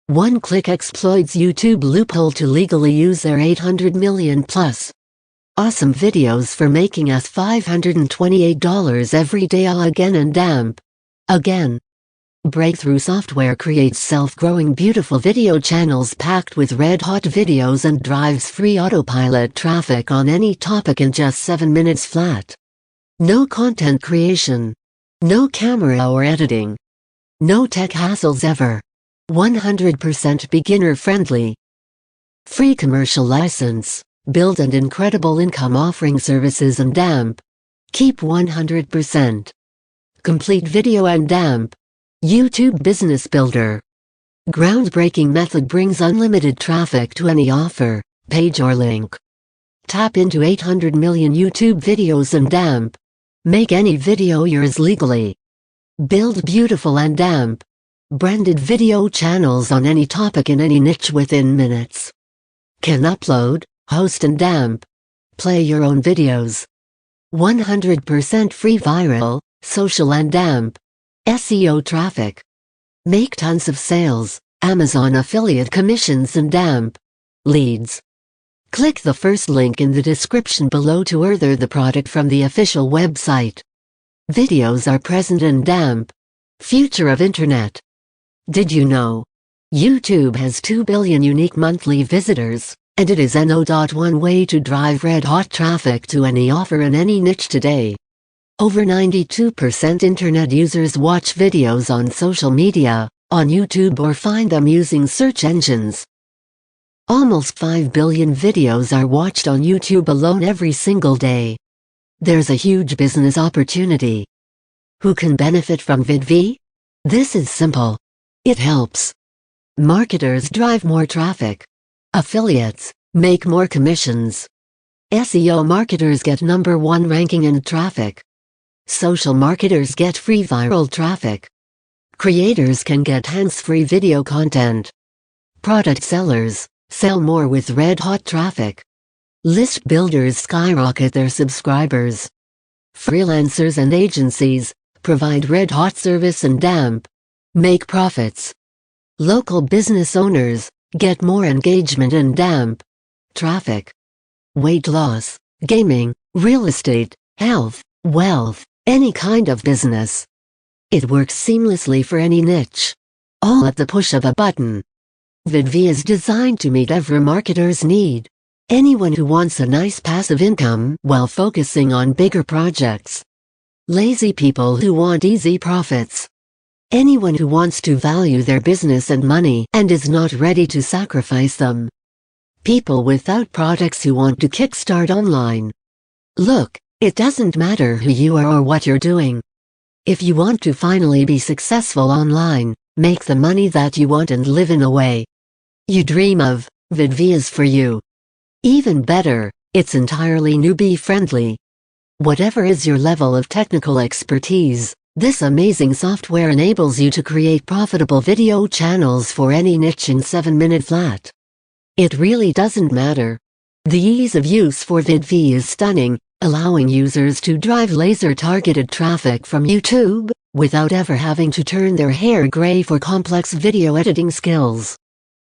One click exploits YouTube loophole to legally use their 800 million plus awesome videos for making us $528 every day. Again and damp. Again. Breakthrough software creates self-growing beautiful video channels packed with red-hot videos and drives free autopilot traffic on any topic in just 7 minutes flat. No content creation. No camera or editing. No tech hassles ever. 100% beginner-friendly. Free commercial license. Build and incredible income offering services and damp. Keep 100%. Complete video and damp. YouTube Business Builder. Groundbreaking method brings unlimited traffic to any offer, page or link. Tap into 800 million YouTube videos and damp. Make any video yours legally. Build beautiful and damp branded video channels on any topic in any niche within minutes. Can upload, host and damp play your own videos. 100% free viral, social and damp SEO traffic. Make tons of sales, Amazon affiliate commissions and damp leads. Click the first link in the description below to order the product from the official website. Videos are present in damp future of internet. Did you know? YouTube has 2 billion unique monthly visitors, and it is one way to drive red-hot traffic to any offer in any niche today. Over 92% internet users watch videos on social media, on YouTube or find them using search engines. Almost 5 billion videos are watched on YouTube alone every single day. There's a huge business opportunity. Who can benefit from VidVee? This is simple. It helps marketers drive more traffic. Affiliates make more commissions. SEO marketers get #1 ranking and traffic. Social marketers get free viral traffic. Creators can get hands-free video content. Product sellers sell more with red-hot traffic. List builders skyrocket their subscribers. Freelancers and agencies provide red-hot service and damp make profits. Local business owners get more engagement and damp traffic. Weight loss, gaming, real estate, health, wealth, any kind of business. It works seamlessly for any niche. All at the push of a button. VidVee is designed to meet every marketer's need. Anyone who wants a nice passive income while focusing on bigger projects. Lazy people who want easy profits. Anyone who wants to value their business and money and is not ready to sacrifice them. People without products who want to kickstart online. Look, it doesn't matter who you are or what you're doing. If you want to finally be successful online, make the money that you want and live in a way you dream of, VidVee is for you. Even better, it's entirely newbie-friendly. Whatever is your level of technical expertise, this amazing software enables you to create profitable video channels for any niche in 7 minutes flat. It really doesn't matter. The ease of use for VidVee is stunning, allowing users to drive laser-targeted traffic from YouTube, without ever having to turn their hair gray for complex video editing skills.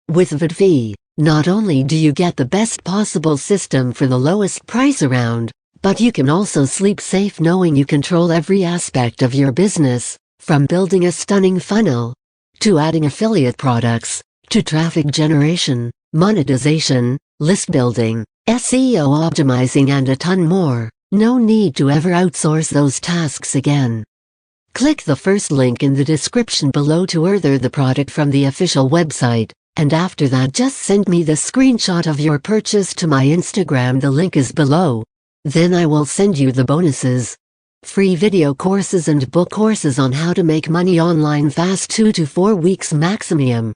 With VidVee, not only do you get the best possible system for the lowest price around, but you can also sleep safe knowing you control every aspect of your business, from building a stunning funnel, to adding affiliate products, to traffic generation, monetization, list building, SEO optimizing and a ton more. No need to ever outsource those tasks again. Click the first link in the description below to order the product from the official website, and after that just send me the screenshot of your purchase to my Instagram. The link is below. Then I will send you the bonuses. Free video courses and book courses on how to make money online fast 2 to 4 weeks maximum.